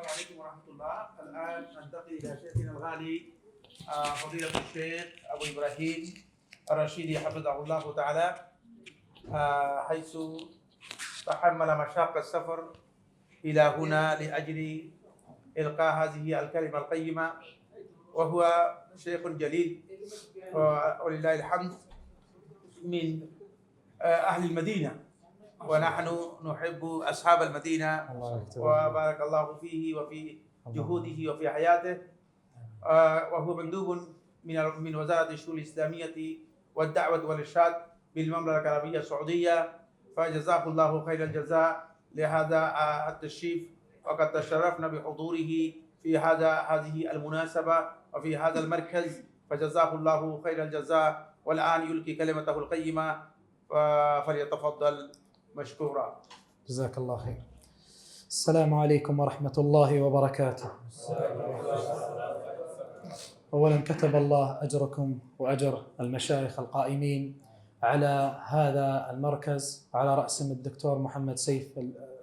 السلام عليكم ورحمة الله. الآن ننتقل إلى شيخنا الغالي فضيلة الشيخ أبو إبراهيم الرشيدي حفظه الله تعالى، حيث تحمل مشاق السفر إلى هنا لأجل إلقاء هذه الكلمة القيمة، وهو شيخ جليل ولله الحمد من أهل المدينة، ونحن نحب أصحاب المدينة وبارك الله فيه وفي جهوده وفي حياته، وهو مندوب من وزارة الشؤون الإسلامية والدعوة والإرشاد بالمملكة العربية السعودية، فجزاه الله خير الجزاء لهذا التشريف، وقد تشرفنا بحضوره في هذه المناسبة وفي هذا المركز، فجزاه الله خير الجزاء. والآن يلقي كلمته القيمة، فليتفضل مشكورا. جزاك الله خير. السلام عليكم ورحمة الله وبركاته. أولا كتب الله أجركم وأجر المشايخ القائمين على هذا المركز، على رأسهم الدكتور محمد سيف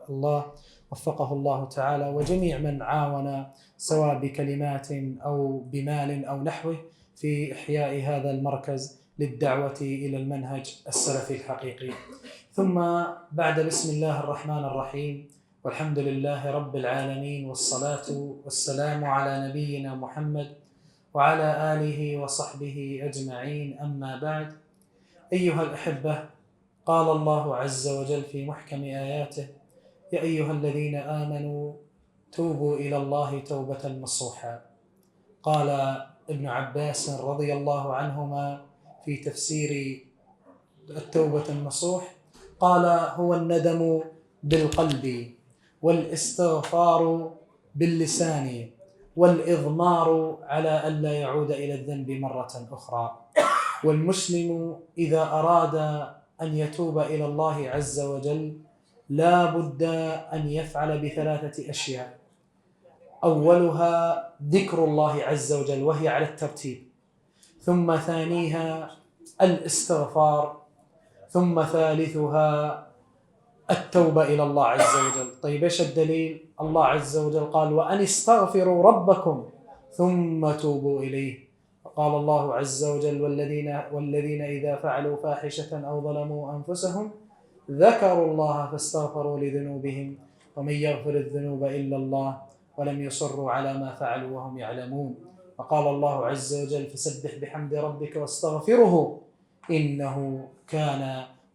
الله وفقه الله تعالى، وجميع من عاون سواء بكلمات أو بمال أو نحوه في إحياء هذا المركز للدعوة إلى المنهج السلفي الحقيقي. ثم بعد بسم الله الرحمن الرحيم والحمد لله رب العالمين، والصلاة والسلام على نبينا محمد وعلى آله وصحبه أجمعين، أما بعد. أيها الأحبة، قال الله عز وجل في محكم آياته: يا أيها الذين آمنوا توبوا إلى الله توبة نصوحا. قال ابن عباس رضي الله عنهما في تفسير التوبة النصوح، قال: هو الندم بالقلب، والاستغفار باللسان، والإضمار على ألا يعود إلى الذنب مرة أخرى. والمسلم إذا أراد أن يتوب إلى الله عز وجل لا بد أن يفعل بثلاثة أشياء: أولها ذكر الله عز وجل وهي على الترتيب، ثم ثانيها الاستغفار، ثم ثالثها التوبة إلى الله عز وجل. طيب إيش الدليل؟ الله عز وجل قال: وأن استغفروا ربكم ثم توبوا إليه. قال الله عز وجل: والذين إذا فعلوا فاحشة أو ظلموا أنفسهم ذكروا الله فاستغفروا لذنوبهم ومن يغفر الذنوب إلا الله ولم يصروا على ما فعلوا وهم يعلمون. وقال الله عز وجل: فسبح بحمد ربك واستغفره إنه كان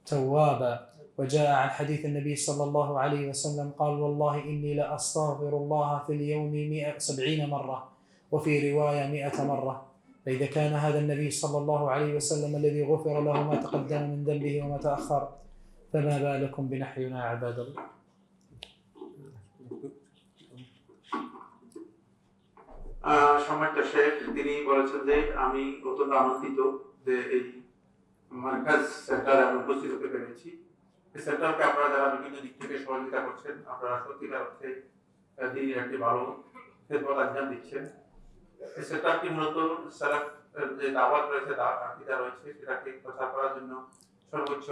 توابا. وجاء عن حديث النبي صلى الله عليه وسلم قال: والله إني لأستغفر الله في اليوم 170 مرة، وفي رواية 100 مرة. فإذا كان هذا النبي صلى الله عليه وسلم الذي غفر له ما تقدم من ذنبه وما تأخر، فما بالكم بنحينا يا عباد الله. সম্মানিত শেখ, তিনি বলেছেন যে আমি অত্যন্ত আনন্দিত যে এই মার্কাজ সেন্টারে আমি উপস্থিত হতে পেরেছি। এই সেন্টারকে আপনারা যারা বিভিন্ন দিক থেকে সহযোগিতা করছেন, আপনারা সত্যিকার অর্থে দিনের একটি ভালো খেদমত আঞ্জাম দিচ্ছেন। এই সেন্টারটি মূলত সালাফ যে দাওয়াত রয়েছে, আকীদা রয়েছে, সেটাকে প্রচার করার জন্য সর্বোচ্চ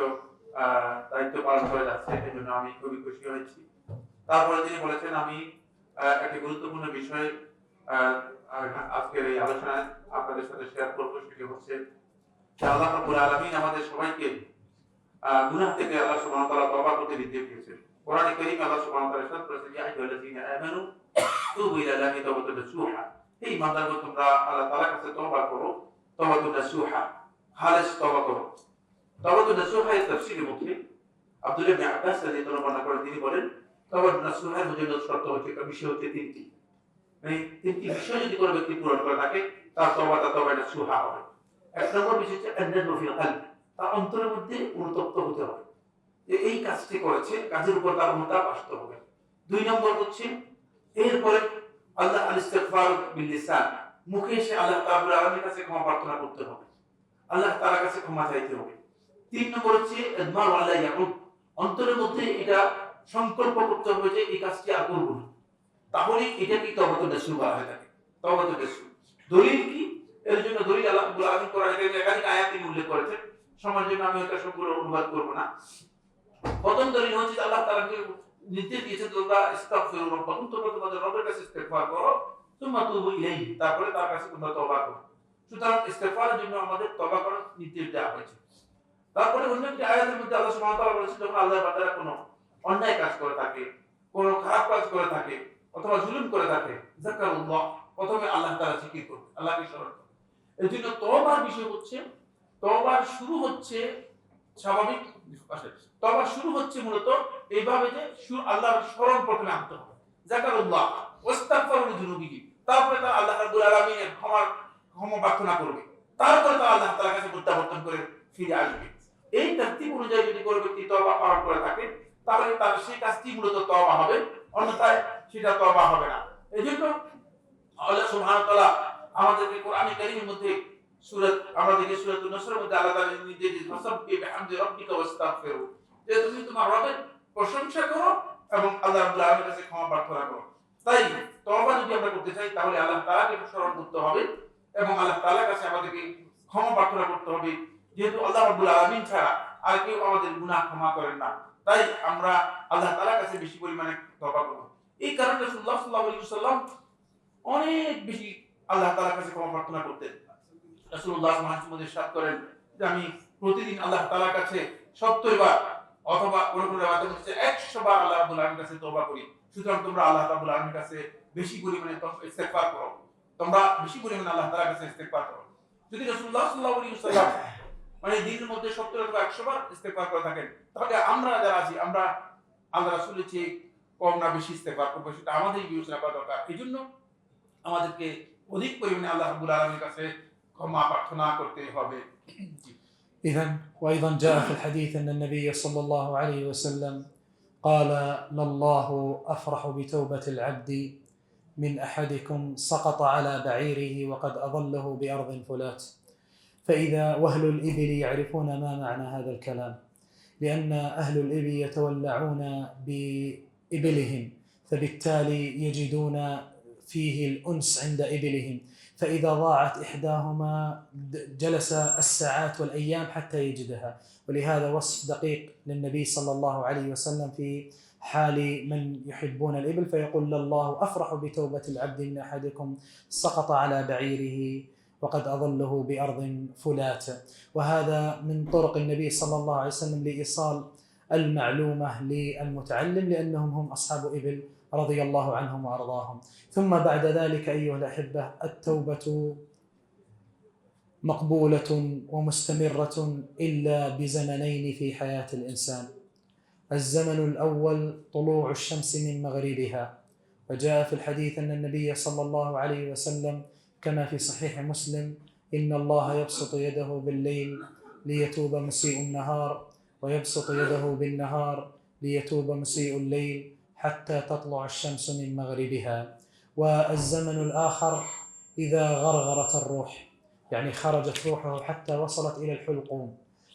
দায়িত্ব পালন করে যাচ্ছে। এই জন্য আমি খুবই খুশি হয়েছি। তারপরে তিনি বলেছেন আমি একটি গুরুত্বপূর্ণ বিষয় আজকের এই আলোচনায় আপনাদের সাথে শেয়ার করব। সেটি হচ্ছে যে আল্লাহ রাব্বুল আলামিন আমাদের সবাইকে গুনাহ থেকে আল্লাহ সুবহানাহু ওয়া তাআলা তওবা করতে নির্দেশ দিয়েছেন। কোরআনে কারীমে আল্লাহ সুবহানাহু ওয়া তাআলা ইরশাদ করেছেন: ইয়া আইয়ুহাল্লাযীনা আমানু তুবু ইলাল্লাহি তাওবাতান নাসুহা। এই বান্দাগণ, তোমরা আল্লাহ তাআলার কাছে তওবা করো, তাওবাতুন নাসুহা, খালিস তওবা করো। তাওবাতুন নাসুহা এর তাফসীরের মধ্যে আব্দুল্লাহ ইবনে আব্বাস রাদিয়াল্লাহু আনহু বর্ণনা করেন, তিনি বলেন তাওবাতুন নাসুহার মূল শর্ত হচ্ছে, বিষয় হচ্ছে তিনটি। এই তিনটি বিষয় যদি কোনো ব্যক্তি পূরণ করে থাকে, তার তওবাটা নাসুহা হবে। এক নম্বর বিষয় হচ্ছে আন-নাযরু ফিল কলব, তার অন্তরের মধ্যে অনুতপ্ত হতে হবে যে এই কাজটি করেছে, কাজের উপর তার অনুতাপ আসতে হবে। দুই নম্বর হচ্ছে এরপরে আল্লাহ আল-ইস্তিগফার বিল লিসান, মুখে সে আল্লাহ তাআলার কাছে ক্ষমা প্রার্থনা করতে হবে, আল্লাহ তাআলার কাছে ক্ষমা চাইতে হবে। তিন নম্বর হচ্ছে ইদমার আল্লাহ ইয়াকুব, অন্তরের মধ্যে এটা সংকল্প করতে হবে যে এই কাজটি আর করব না। তাহলে এটা কি তওবাতুন নাসুহ বলা হয়ে থাকে। তওবাতুন নাসুহ দলিল কি? এর জন্য দলিল আল্লাহ রাব্বুল আলামিন কোরআনে কারীমে একাধিক আয়াতে উল্লেখ করেছেন। সময়ের জন্য আমি এটা সবগুলো অনুবাদ করব না। প্রথম দলিল হচ্ছে আল্লাহ তাআলা নির্দেশ দিয়েছেন তোমরা ইস্তাগফিরু রাব্বাকুম, তোমরা তোমাদের রবের কাছে ইস্তিগফার করো, সুম্মা তুবু ইলাইহি, তারপরে তার কাছে তোমরা তওবা করো। সুতরাং ইস্তিগফারের জন্য আমাদের তওবা করার নির্দেশ দেওয়া হয়েছে। তারপরে অন্য একটি আয়াতের মধ্যে আল্লাহ সুবহানাহু ওয়া তাআলা বলেছেন, যখন আল্লাহর বান্দারা কোনো অন্যায় কাজ করে থাকে, কোনো খারাপ কাজ করে থাকে অথবা জুলুম করে থাকে, যাকারুল্লাহ, প্রথমে আল্লাহ তাআলা জিকির করবে, আল্লাহকে স্মরণ করবে। এর জন্য তওবার বিষয় হচ্ছে, তওবার শুরু হচ্ছে স্বাভাবিক ভাষা, তওবার শুরু হচ্ছে মূলত এইভাবে যে আল্লাহর স্মরণ প্রথমে আনতে হবে, যাকারুল্লাহ ওয়াস্তাগফারু লিযুনুবিহি, তারপরে তারা আল্লাহ রাব্বুল আলামিনের ক্ষমা প্রার্থনা করবে, তারপরে তারা আল্লাহ তাআলার কাছে প্রত্যাবর্তন করে ফিরে আসবে। এই তারতিব অনুযায়ী যদি কোনো ব্যক্তি তওবা পালন করে থাকে, তাহলে তার সেই কাজটি মূলত তওবা হবে, অন্যথায় সেটা তওবা হবে না। এজন্য আল্লাহ সুবহানাহু ওয়া তাআলা আমাদেরকে কোরআনে কারীমের মধ্যে আমাদেরকে সূরাতুন নসরের মধ্যে আল্লাহ তাআলা নির্দেশ দিয়েছেন, ফাসাব্বিহ বিহামদি রাব্বিকা ওয়াস্তাগফিরু, যে তুমি তোমার রবের প্রশংসা করো এবং আল্লাহ রাব্বুল আলামিনের কাছে ক্ষমা প্রার্থনা করো। তাই তওবা যদি আমরা করতে চাই, তাহলে আল্লাহ তাআলাকে স্মরণ করতে হবে এবং আল্লাহ তাআলার কাছে আমাদেরকে ক্ষমা প্রার্থনা করতে হবে, যেহেতু আল্লাহ রাব্বুল আলামিন ছাড়া আর কেউ আমাদের গুনাহ ক্ষমা করেন না। তাই আমরা আল্লাহ তাআলার কাছে বেশি পরিমাণে তওবা করব। এই কারণে রাসূলুল্লাহ সাল্লাল্লাহু আলাইহি ওয়াসাল্লাম অনেক বেশি আল্লাহ তাআলার কাছে ক্ষমা প্রার্থনা করতেন। রাসূলুল্লাহ সাল্লাল্লাহু আলাইহি ওয়াসাল্লাম করেন যে আমি প্রতিদিন আল্লাহ তাআলার কাছে 70 বার অথবা কোন কোন রাতে হচ্ছে 100 বার আল্লাহ রাব্বুল আলামিনের কাছে তওবা করি। সুতরাং তোমরা আল্লাহ রাব্বুল আলামিনের কাছে বেশি পরিমাণে ইস্তিগফার করো, তোমরা বেশি পরিমাণে আল্লাহ তাআলার কাছে ইস্তিগফার করো। যদি রাসূলুল্লাহ সাল্লাল্লাহু আলাইহি ওয়াসাল্লাম মানে দিনের মধ্যে 70 অথবা 100 বার ইস্তিগফার করে থাকেন, তাহলে আমরা যারা আছি, আমরা আল্লাহ রাসূলের চেয়ে কম না বেশি ইস্তিগফার করব, সেটা আমাদেরই বিবেচনা করা দরকার। এজন্য আমাদেরকে অধিক পরিমাণে আল্লাহ রাব্বুল আলামিনের কাছে ক্ষমা প্রার্থনা করতে হবে। إذن وأيضا جاء في الحديث أن النبي صلى الله عليه وسلم قال: لله أفرح بتوبة العبد من أحدكم سقط على بعيره وقد أظله بأرض فلات. فإذا وأهل الإبل يعرفون ما معنى هذا الكلام، لأن أهل الإبل يتولعون بإبلهم، فبالتالي يجدون فيه الأنس عند إبلهم، فإذا ضاعت إحداهما جلس الساعات والأيام حتى يجدها. ولهذا وصف دقيق للنبي صلى الله عليه وسلم في حال من يحبون الإبل، فيقول: الله أفرح بتوبة العبد من أحدكم سقط على بعيره وقد أظله بأرض فلات. وهذا من طرق النبي صلى الله عليه وسلم لإيصال المعلومة للمتعلم، لأنهم هم أصحاب إبل رضي الله عنهم وأرضاهم. ثم بعد ذلك أيها الأحبة، التوبة مقبولة ومستمرة إلا بزمنين في حياة الإنسان. الزمن الأول طلوع الشمس من مغربها، وجاء في الحديث أن النبي صلى الله عليه وسلم كما في صحيح مسلم: إن الله يبسط يده بالليل ليتوب مسيء النهار، ويبسط يده بالنهار ليتوب مسيء الليل حتى تطلع الشمس من مغربها. والزمن الآخر إذا غرغرت الروح، يعني خرجت روحه حتى وصلت إلى الحلقوم،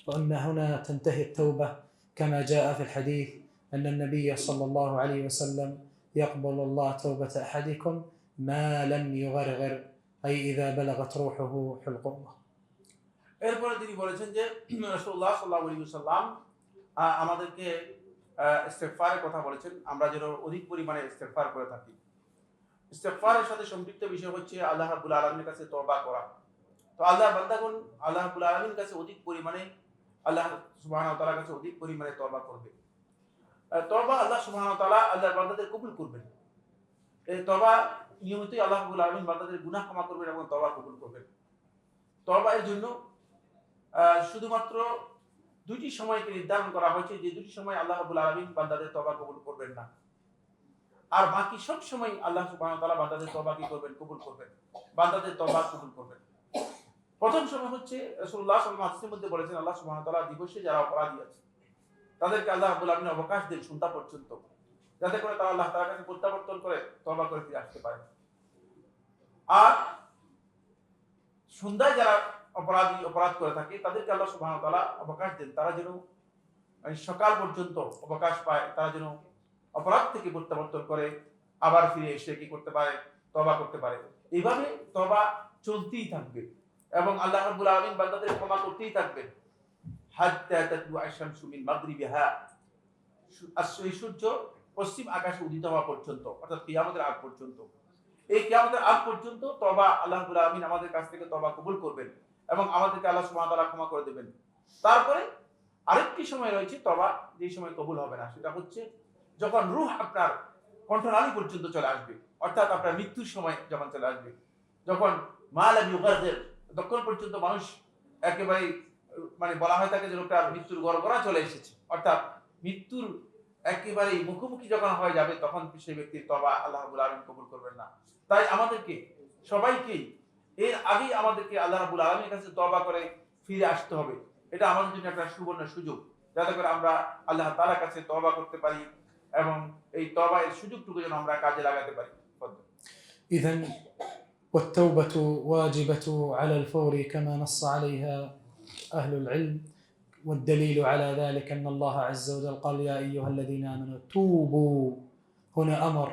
وأن هنا تنتهي التوبة، كما جاء في الحديث أن النبي صلى الله عليه وسلم: يقبل الله توبة أحدكم ما لم يغرغر، أي إذا بلغت روحه حلقومه. এরপরে তিনি বলেছেন যে রাসূলুল্লাহ সাল্লাল্লাহু আলাইহি ওয়াসাল্লাম আমাদেরকে ইস্তিগফারের কথা বলেছেন, আমরা যেন অধিক পরিমাণে ইস্তিগফার করে থাকি। ইস্তিগফারের সাথে সম্পৃক্ত বিষয় হচ্ছে আল্লাহ রাব্বুল আলামিনের কাছে তওবা করা। তো আল্লাহর বান্দাগণ আল্লাহ রাব্বুল আলামিনের কাছে অধিক পরিমাণে, আল্লাহ সুবহানাহু ওয়া তাআলার কাছে অধিক পরিমাণে তওবা করবে। তওবা আল্লাহ সুবহানাহু ওয়া তাআলা আল্লাহর বান্দাদের কবুল করবেন। এই তওবা নিয়মিতই আল্লাহ রাব্বুল আলামিন বান্দাদের গুনাহ ক্ষমা করবেন এবং তওবা কবুল করবেন। তওবা এর জন্য শুধুমাত্র দুটি সময়কে নির্ধারণ করা হয়েছে, যে দুটি সময় আল্লাহ রাব্বুল আলামিন বান্দাদের তওবা কবুল করবেন না, আর বাকি সব সময় আল্লাহ সুবহানাহু ওয়া তাআলা বান্দাদের তওবা কি করবেন? কবুল করবেন, বান্দাদের তওবা কবুল করবেন। প্রথম সময় হচ্ছে রাসূলুল্লাহ সাল্লাল্লাহু আলাইহি ওয়াসাল্লাম মধ্যে বলেছেন, আল্লাহ সুবহানাহু ওয়া তাআলা দিবসে যারা অপরাধী আছে তাদেরকে আল্লাহ রাব্বুল আলামিন অবকাশ দেন সন্ধ্যা পর্যন্ত, যাতে করে তারা আল্লাহ তাআলার কাছে প্রত্যাবর্তন করে তওবা করে ফিরে আসতে পারে। আর সন্ধ্যায় যারা অপরাধ করে থাকে তাদেরকে আল্লাহ সুবহানাহু ওয়া তাআলা অবকাশ দেন, তারা যেন সকাল পর্যন্ত অবকাশ পায়, তারা যেন অপরাধ থেকে প্রত্যাবর্তন করে আবার ফিরে এসে কি করতে পারে? তওবা করতে পারে। এইভাবে তওবা চলতেই থাকবে এবং আল্লাহ রাব্বুল আলামিন বান্দাদের ক্ষমা করতেই থাকবেন। হাত্তা তাতলু আশ-শামসু মিন মাগরিবিহা, সূর্য পশ্চিম আকাশে উদিত হওয়া পর্যন্ত, অর্থাৎ কিয়ামতের আগ পর্যন্ত। এই কিয়ামতের আগ পর্যন্ত তওবা আল্লাহ রাব্বুল আলামিন আমাদের কাছ থেকে তওবা কবুল করবেন এবং আমাদেরকে আল্লাহ সুবহানাহু ওয়া তাআলা ক্ষমা করে দেবেন। তারপরে আরেকটি সময় রয়েছে তওবা, যে সময় কবুল হবে না, সেটা হচ্ছে যখন রূহ আপনার কণ্ঠনালী পর্যন্ত চলে আসবে, অর্থাৎ আপনার মৃত্যুর সময় যখন চলে আসবে, যখন মা লাম ইউগারগির, তখন পর্যন্ত মানুষ একেবারে মানে বলা হয় থাকে যে লোকটা মৃত্যুর গড়গড়া চলে এসেছে, অর্থাৎ মৃত্যুর একেবারে মুখোমুখি যখন হয়ে যাবে, তখন সেই ব্যক্তির তওবা আল্লাহ রাব্বুল আলামিন কবুল করবেন না। তাই আমাদেরকে সবাইকেই এর আগেই আমাদেরকে আল্লাহ রাব্বুল আলামিনের কাছে তওবা করে ফিরে আসতে হবে। এটা আমাদের জন্য একটা সুবর্ণ সুযোগ, যাতে করে আমরা আল্লাহ তাআলার কাছে তওবা করতে পারি এবং এই তওবা এর সুযোগটুকু যেন আমরা কাজে লাগাতে পারি। إذن والتوبة واجبة على الفور كما نص عليها أهل العلم، والدليل على ذلك أن الله عز وجل قال يا أيها الذين آمنوا توبوا، هنا أمر،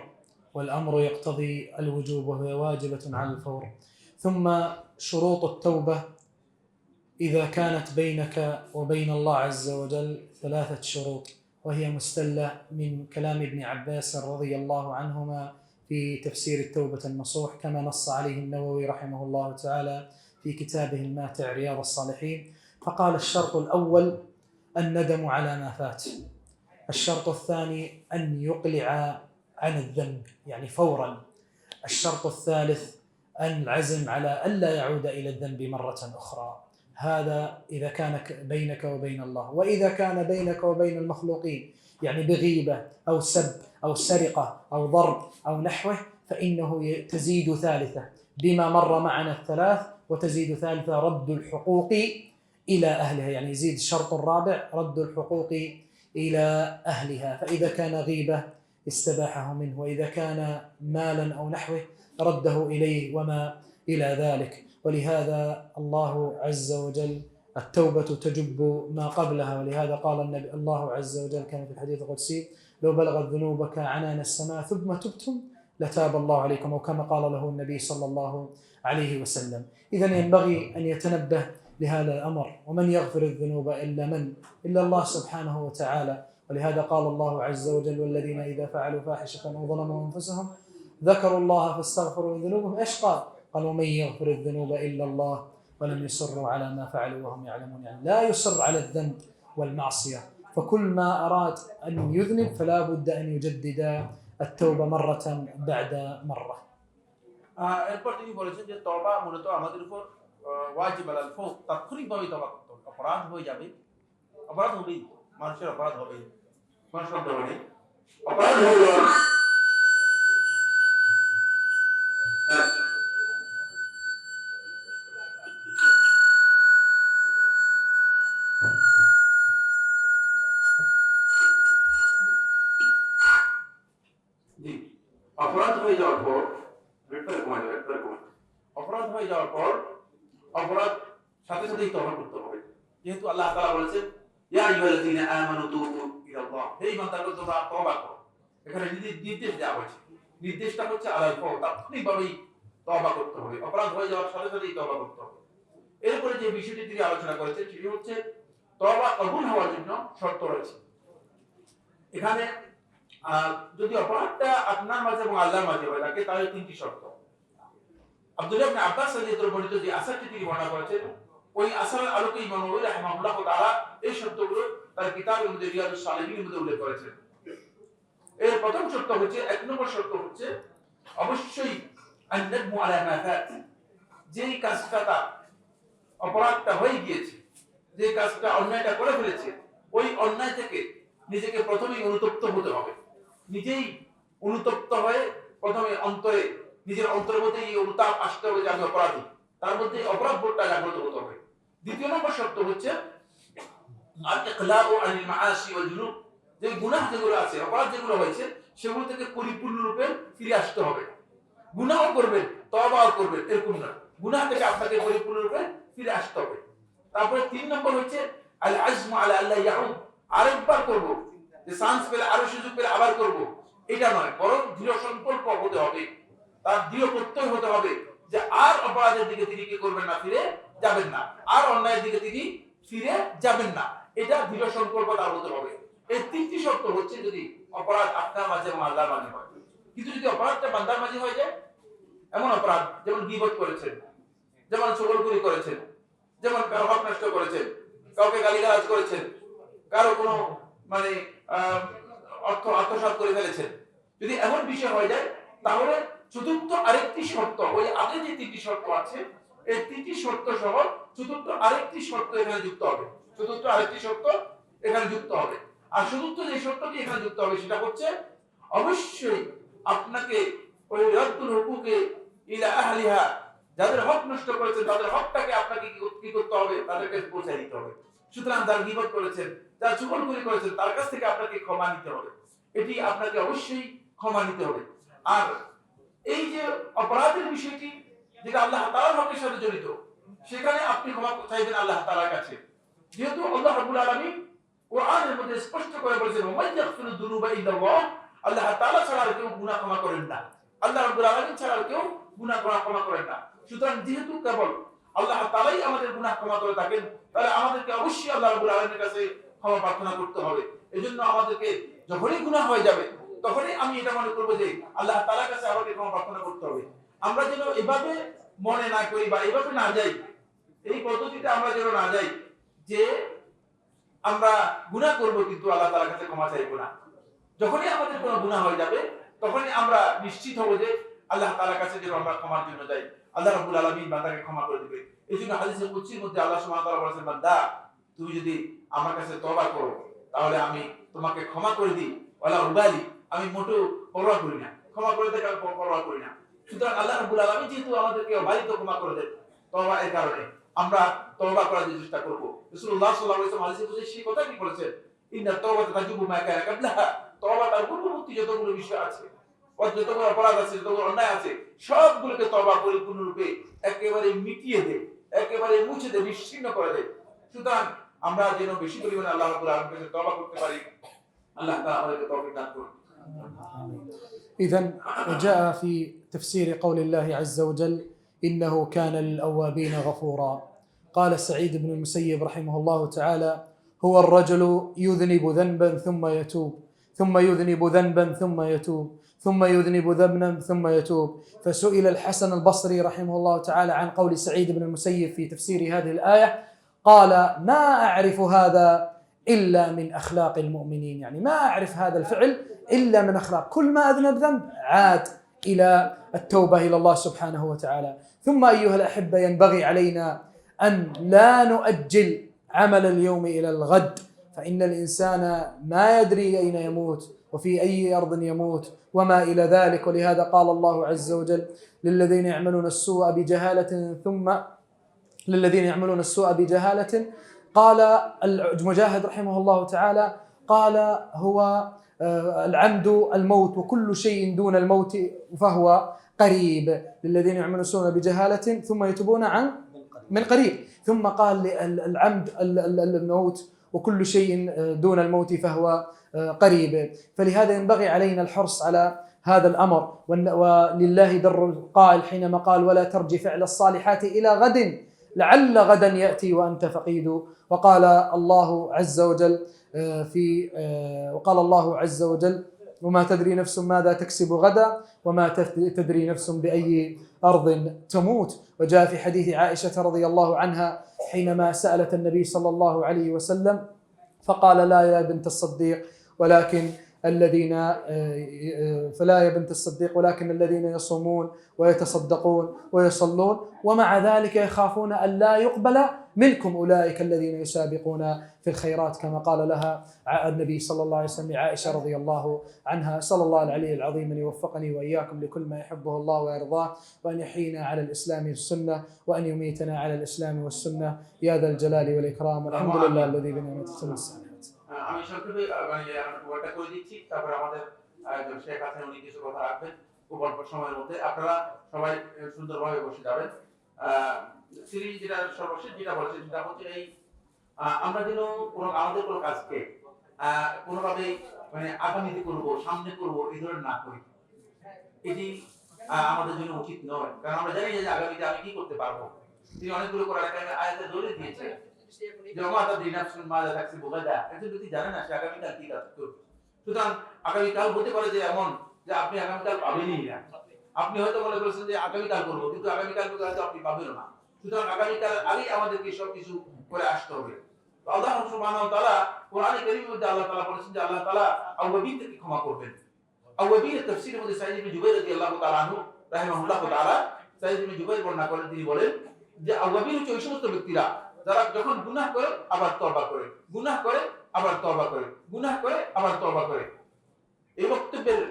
والأمر يقتضي الوجوب وهي واجبة على الفور. ثم شروط التوبة إذا كانت بينك وبين الله عز وجل 3 شروط، وهي مستلة من كلام ابن عباس رضي الله عنهما في تفسير التوبة النصوح، كما نص عليه النووي رحمه الله تعالى في كتابه الماتع رياض الصالحين. فقال الشرط الأول الندم على ما فات، الشرط الثاني أن يقلع عن الذنب يعني فورا، الشرط الثالث العزم على ألا يعود إلى الذنب مرة أخرى. هذا إذا كان بينك وبين الله. وإذا كان بينك وبين المخلوقين يعني بغيبة أو سب أو سرقة أو ضرب أو نحوه، فإنه تزيد ثالثة بما مر معنا الثلاث، وتزيد ثالثة رد الحقوق إلى أهلها، يعني يزيد الشرط الرابع رد الحقوق إلى أهلها. فإذا كان غيبة استباحه منه، وإذا كان مالا أو نحوه رده إليه وما إلى ذلك. ولهذا الله عز وجل التوبة تجب ما قبلها، ولهذا قال النبي الله عز وجل كان في الحديث القدسي لو بلغت ذنوبك عنان السماء ثم تبتم لتاب الله عليكم، أو كما قال له النبي صلى الله عليه وسلم. إذن ينبغي أن يتنبه لهذا الأمر، ومن يغفر الذنوب إلا من؟ إلا الله سبحانه وتعالى. ولهذا قال الله عز وجل والذين إذا فعلوا فاحشة أو ظلموا أنفسهم ذكروا الله فاستغفروا ذنوبهم، إيش قال؟ قال ومن يغفر الذنوب إلا الله ولم يصروا على ما فعلوا وهم يعلمون، يعني لا يصر على الذنب والمعصية. فكل ما أراد أن يذنب فلا بد أن يجدد التوبة مرة بعد مرة. এরপর তিনি বলেছেন যে তওবা মূলত আমাদের উপর ওয়াজিব আলাল ফৌর, তাৎক্ষণিকভাবে তওবা করতে হবে। অপরাধ হয়ে যাবে, অপরাধ হবেই, মানুষের অপরাধ হবে, কোনো সন্দেহ নেই। অপরাধ হয়ে যাওয়ার অপরাধ হয়ে যাওয়ার পর অপরাধ হয়ে যাওয়ার পর অপরাধ সাথে সাথেই তওবা করতে হবে, যেহেতু আল্লাহ তাআলা বলেছেন ইয়া আইয়ুহাল্লাযীনা আমানু তুবু ইলাল্লাহ, হে ঈমানদারগণ তোমরা তওবা করো। এখানে নির্দেশ দেওয়া হয়েছে, নির্দেশটা হচ্ছে আলাল ফৌর, তাৎক্ষণিকভাবেই তওবা করতে হবে, অপরাধ হয়ে যাওয়ার সাথে সাথেই তওবা করতে হবে। এরপরে যে বিষয়টি তিনি আলোচনা করেছেন সেটি হচ্ছে তওবা কবুল হওয়ার জন্য শর্ত রয়েছে। এখানে যদি অপরাধটা আপনার মাঝে এবং আল্লাহর মাঝে হয়ে থাকে তাহলে 3টি শর্ত। আব্দুল্লাহ ইবনে আব্বাস রাদিয়াল্লাহু আনহু বর্ণিত যে আসরটি তিনি বর্ণনা করেছেন, ওই আসরের আলোকে ইমাম নববী রাহিমাহুল্লাহ তাআলা এই শর্তগুলো তার কিতাবের মধ্যে রিয়াদুস সালিহিনের মধ্যে উল্লেখ করেছেন। এর প্রথম শর্ত হচ্ছে, 1 নম্বর শর্ত হচ্ছে অবশ্যই আন-নাদমু আলা মা ফাত, যেই কাজটা তার অপরাধটা হয়ে গিয়েছে, যে কাজটা অন্যায়টা করে ফেলেছে, ওই অন্যায় থেকে নিজেকে প্রথমেই অনুতপ্ত হতে হবে। নিজেই অনুতপ্ত হয়ে প্রথমে অন্তরে, নিজের অন্তরের মধ্যে এই অনুতাপ আসতে হবে যে আমি অপরাধী, তার মধ্যে অপরাধ বোধটা জাগ্রত হতে হবে। 2 নম্বর শর্ত হচ্ছে আল-ইকলাউ আনিল মাআসি ওয়াল জুনুব, যে গুনাহ যেগুলো আছে, অপরাধ যেগুলো হয়েছে সেগুলো থেকে পরিপূর্ণরূপে ফিরে আসতে হবে। গুনাহও করবেন, তওবাও করবেন, এরকম না, গুনাহ থেকে আপনাকে পরিপূর্ণরূপে ফিরে আসতে হবে। তারপরে 3 নম্বর হচ্ছে আল আজমু আলা আল্লা ইয়াউদ, আরেকবার করব, যে চান্স পেলে আরো সুযোগ পেলে আবার করব, এটা নয়, বরং দৃঢ় সংকল্প হতে হবে, তার দৃঢ় প্রত্যয় হতে হবে যে আর অপরাধের দিকে তিনি কি করবেন না, ফিরে যাবেন না, আর অন্যায়ের দিকে তিনি ফিরে যাবেন না, এটা দৃঢ় সংকল্প তার হতে হবে। এই তিনটি শর্ত হচ্ছে যদি অপরাধ আপনার মাঝে এবং আল্লাহর মাঝে হয়। কিন্তু যদি অপরাধটা বান্দার মাঝে হয়ে যায়, এমন অপরাধ যেমন গীবত করেছেন, যেমন চগলখুরি করেছেন, যেমন কারো হক নষ্ট করেছেন, কাউকে গালিগালাজ করেছেন, কারো কোনো মানে অর্থ আত্মসাৎ করে ফেলেছেন, যদি এমন বিষয় হয়ে যায়, তাহলে চতুর্থ আরেকটি শর্ত, ওই আগে যে তিনটি শর্ত আছে এই তিনটি শর্ত সহ চতুর্থ আরেকটি শর্ত এখানে যুক্ত হবে। চতুর্থ আরেকটি শর্ত এখানে যুক্ত হবে। আর চতুর্থ যে শর্তটি এখানে যুক্ত হবে সেটা হচ্ছে অবশ্যই আপনাকে ওই রাদ্দুল হুকুকে ইলা আহলিহা, যাদের হক নষ্ট করেছেন তাদের হকটাকে আপনাকে কি করতে হবে, তাদেরকে পৌঁছে দিতে হবে। সুতরাং যারা গীবত করেছেন, যারা চুগলখুরি করেছেন, তার কাছ থেকে আপনাকে ক্ষমা নিতে হবে। এটি আপনাকে অবশ্যই ক্ষমা নিতে হবে। আর এই যে অপরাধের বিষয়টি যেটা আল্লাহ তাআলার হকের সাথে জড়িত, সেখানে আপনি ক্ষমা চাইবেন আল্লাহ তাআলার কাছে। যেহেতু আল্লাহ রাব্বুল আলামিন কোরআনের মধ্যে স্পষ্ট করে বলেছেন, ওয়া মান ইয়াগফিরু যুনুবা ইল্লাল্লাহ, আল্লাহ তাআলা ছাড়া আর কেউ গুনাহ ক্ষমা করেন না। আল্লাহ রাব্বুল আলামিন ছাড়া আর কেউ গুনাহ ক্ষমা করেন না। সুতরাং যেহেতু কেবল আল্লাহ তাআলাই আমাদের গুনাহ ক্ষমা করে থাকেন, তাহলে আমাদেরকে অবশ্যই আল্লাহ রাব্বুল আলামিনের কাছে ক্ষমা প্রার্থনা করতে হবে। এজন্য আমাদেরকে যখনই গুনাহ হয়ে যাবে তখনই আমি এটা মনে করব যে আল্লাহ তাআলার কাছে আমাকে ক্ষমা প্রার্থনা করতে হবে। আমরা যেন এভাবে মনে না করি বা এভাবে না যাই, এই পদ্ধতিতে আমরা যেন না যাই যে আমরা গুনাহ করব কিন্তু আল্লাহ তাআলার কাছে ক্ষমা চাইবো না। যখনই আমাদের কোনো গুনাহ হয়ে যাবে তখনই আমরা নিশ্চিত হব যে আল্লাহ তাআলার কাছে যেন আমরা ক্ষমার জন্য যাই, আল্লাহ রাব্বুল আলামিন বান্দাকে ক্ষমা করে দিবে। এইজন্য হাদিসে কুদসির মধ্যে আল্লাহ সুবহানাহু ওয়া তাআলা বলেছেন, বান্দা তুমি যদি আমার কাছে তওবা করো তাহলে আমি তোমাকে ক্ষমা করে দিই, ওয়ালা উবালি, আমি মোটেও পরোয়া করি না, ক্ষমা করে দেয় আমি পরোয়া করি না। সুতরাং আল্লাহ রাব্বুল আলামিন যেহেতু আমাদেরকে অবারিত ক্ষমা করে দেন, তওবা এর কারণে আমরা তওবা করার চেষ্টা করব। রাসূলুল্লাহ সাল্লাল্লাহু আলাইহি ওয়াসাল্লাম হাদিসে কুদসি সেই কথা কি বলেছেন, ইন্না তাওবাতা তাজুবু মা কানা ক্বাবলাহা, তওবা তার পূর্ববর্তী যতগুলো বিষয় আছে, যতগুলো অপরাধ আছে, যতগুলো অন্যায় আছে, সবগুলোকে তওবা পরিপূর্ণরূপে একেবারে মিটিয়ে দেয়, একেবারে মুছে দেয়, নিশ্চিহ্ন করে দেয়। সুতরাং আমরা যেন বেশি পরিমাণে আল্লাহ রাব্বুল আলামিনের কাছে তওবা করতে পারি। আল্লাহ তাআলা আমাদেরকে তৌফিক দান করুন। إذن وجاء في تفسير قول الله عز وجل إنه كان للأوابين غفورا. قال سعيد بن المسيب رحمه الله تعالى: هو الرجل يذنب ذنبا ثم يتوب، ثم يذنب ذنبا ثم يتوب، ثم يذنب ذنبا ثم يتوب. فسئل الحسن البصري رحمه الله تعالى عن قول سعيد بن المسيب في تفسير هذه الآية، قال: ما أعرف هذا إلا من أخلاق المؤمنين، يعني ما أعرف هذا الفعل إلا من أخلاق، كل ما أذنب ذنب عاد إلى التوبة إلى الله سبحانه وتعالى. ثم أيها الأحبة ينبغي علينا أن لا نؤجل عمل اليوم إلى الغد، فإن الإنسان ما يدري أين يموت وفي أي أرض يموت وما إلى ذلك. ولهذا قال الله عز وجل للذين يعملون السوء بجهالة قال المجاهد رحمه الله تعالى قال: هو العمد الموت، وكل شيء دون الموت فهو قريب. للذين يعملون السوء بجهالة ثم يتوبون من قريب. ثم قال العمد الموت، وكل شيء دون الموت فهو قريب. فلهذا ينبغي علينا الحرص على هذا الأمر. ولله در القائل حينما قال: ولا ترجي فعل الصالحات إلى غد لعل غدا يأتي وأنت فقيد. وقال الله عز وجل: وما تدري نفس ماذا تكسب غدا وما تدري نفس بأي أرض تموت. وجاء في حديث عائشة رضي الله عنها حينما سألت النبي صلى الله عليه وسلم فقال: لا يا بنت الصديق ولكن الذين يصومون ويتصدقون ويصلون ومع ذلك يخافون أن لا يقبل منكم أولئك الذين يسابقون في الخيرات، كما قال لها النبي صلى الله عليه وسلم عائشة رضي الله عنها. صلى الله العلي العظيم أن يوفقني وإياكم لكل ما يحبه الله ويرضاه، وأن يحيينا على الإسلام والسنة، وأن يميتنا على الإسلام والسنة يا ذا الجلال والإكرام. والحمد لله الذي بنعمته تتم الصالحات. আমি সংক্ষেপে ওটা করে দিচ্ছি, তারপরে আমাদের শেখ আছেন, উনি কিছু কথা রাখবেন খুব অল্প সময়ের মধ্যে। আপনারা সবাই সুন্দরভাবে বসে যাবেন। সিরিজ যেটা সর্বশেষ যেটা বলেছে সেটা হচ্ছে এই আমরা যেন আমাদের কোনো কাজকে কোনোভাবে মানে আগামীতে করব, সামনে করব, এই ধরনের না করি। এটি আমাদের জন্য উচিত নয়, কারণ আমরা জানি যে আগামীতে আমি কি করতে পারবো। তিনি অনেকগুলো করার আয়াতে দলিল দিয়েছে, যে মাতা দিন নাফসুন মাযা তাকসিবু গাদা, একজন ব্যক্তি জানে না সে আগামীকাল কি কাজ করবে। সুতরাং আগামীকাল হতে পারে যে এমন যে আপনি আগামীকাল পাবেনই না। আপনি হয়তো মনে করেছেন যে আগামীকাল করবো, কিন্তু আগামীকাল হয়তো আপনি পাবেন না। সুতরাং আগামীকাল আগেই আমাদেরকে সবকিছু করে আসতে হবে। তো আল্লাহ সুবহানাহু ওয়া তাআলা কোরআনে কারীমের মধ্যে আল্লাহ তাআলা বলেছেন যে আল্লাহ তাআলা আওয়াবিনদেরকে ক্ষমা করবেন। আওয়াবিনের তাফসীরের মধ্যে সাঈদ ইবনে জুবাইর রাদিয়াল্লাহু তাআলা আনহু রাহিমাহুল্লাহু তাআলা, সাঈদ ইবনে জুবাইর বর্ণনা করেন, তিনি বলেন যে আওয়াবিন হচ্ছে ওই সমস্ত ব্যক্তিরা যারা যখন গুনাহ করে আবার তওবা করে, গুনাহ করে আবার তওবা করে, গুনাহ করে আবার তওবা করে। এই বক্তব্যের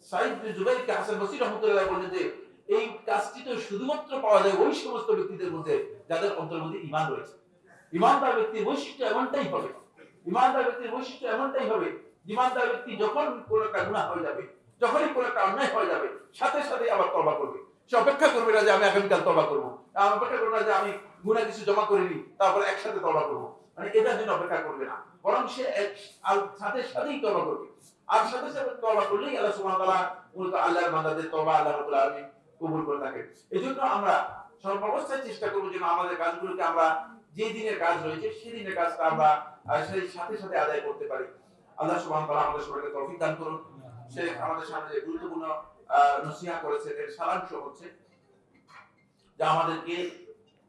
সাঈদ ইবনে জুবাইরকে হাসান বসরি রাহমাতুল্লাহ বলেন যে এই কাজটি তো শুধুমাত্র পাওয়া যায় ওই সমস্ত ব্যক্তিদের মধ্যে যাদের অন্তরের মধ্যে ঈমান রয়েছে। ঈমানদার ব্যক্তির বৈশিষ্ট্য এমনটাই হবে, ঈমানদার ব্যক্তির বৈশিষ্ট্য এমনটাই হবে, ঈমানদার ব্যক্তি যখন কোন একটা গুনাহ হয়ে যাবে, যখনই কোন একটা অন্যায় হয়ে যাবে, সাথে সাথে আবার তওবা করবে। সে অপেক্ষা করবে না যে আমি আগামীকাল তওবা করব, আমি অপেক্ষা করবে না যে আমি গুনাহ কিছু জমা করিনি তারপরে একসাথে তওবা করব, মানে এটার জন্য অপেক্ষা করবে না, বরং সে সাথে সাথেই তওবা করবে। আর সাথে সাথে তওবা করলেই আল্লাহ সুবহানাহু ওয়া তাআলা মূলত আল্লাহর বান্দাদের তওবা আল্লাহ রাব্বুল আলামিন কবুল করে থাকেন। এজন্য আমরা সর্বাবস্থায় চেষ্টা করব যেন আমাদের কাজগুলোকে আমরা যে দিনের কাজ রয়েছে সেই দিনের কাজটা আমরা সেই সাথে সাথে আদায় করতে পারি। আল্লাহ সুবহানাহু ওয়া তাআলা আমাদের সবাইকে তৌফিক দান করুন। শেখ আমাদের সামনে যে গুরুত্বপূর্ণ নসিহত করেছে এর সারাংশ হচ্ছে যে আমাদেরকে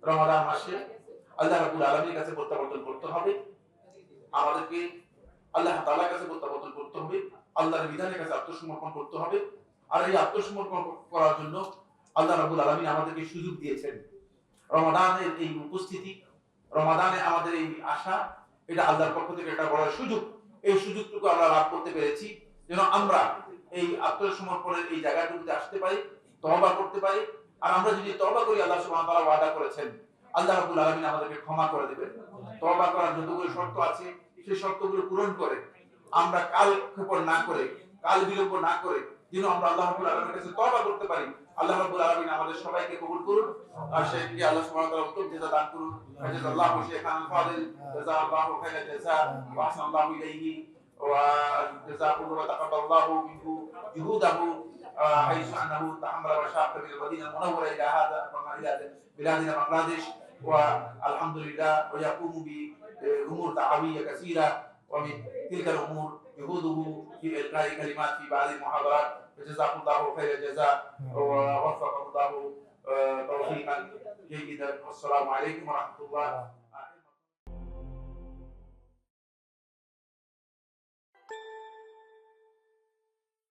রমাদান মাসে আল্লাহ রাব্বুল আলামিনের কাছে প্রত্যাবর্তন করতে হবে, আমাদেরকে আল্লাহ তাআলার কাছে প্রত্যাবর্তন করতে হবে, আল্লাহর বিধানের কাছে আত্মসমর্পণ করতে হবে। আর এই আত্মসমর্পণ করার জন্য আল্লাহ রাব্বুল আলামিন আমাদেরকে সুযোগ দিয়েছেন। রমাদানের এই উপস্থিতি, রমাদানে আমাদের এই আশা, এটা আল্লাহর পক্ষ থেকে একটা বড় সুযোগ। এই সুযোগটুকু আমরা লাভ করতে পেরেছি যেন আমরা এই আত্মসমর্পণের এই জায়গাটুকুতে আসতে পারি, তওবা করতে পারি। আর আমরা যদি তওবা করি আল্লাহ সুবহানাহু ওয়া তাআলা ওয়াদা করেছেন আল্লাহ রাব্বুল আলামিন আমাদেরকে ক্ষমা করে দিবেন। তওবা করার যতগুলো শর্ত আছে সেই শর্তগুলো পূরণ করে আমরা কাল ক্ষেপণ না করে, কাল বিলম্ব না করে যেন আমরা আল্লাহ রাব্বুল আলামিনের কাছে তওবা করতে পারি। আল্লাহ রাব্বুল আলামিন আমাদের সবাইকে কবুল করুন আর শেখকে আল্লাহ সুবহানাহু ওয়া তাআলা উত্তম জাযা দান করুন। জাযাল্লাহু শাইখান ফাদিল, জাযাল্লাহু খায়রাল জাযা ওয়া আহসানাল্লাহু ইলাইহি ওয়া জাযাকুহু ওয়া তাকাব্বালাল্লাহু মিনহু জুহুদাহু حيث أنه تحمل مشاق من المدينة المنورة إلى هذا إلى بلادنا بنغلاديش، والحمد لله ويقوم بأمور دعوية كثيرة، ومن تلك الأمور جهوده في إلقاء كلمات في بعض المحاضرات، فجزاكم الله خير الجزاء ووفقكم الله توفيقا جيدا، والسلام عليكم ورحمة الله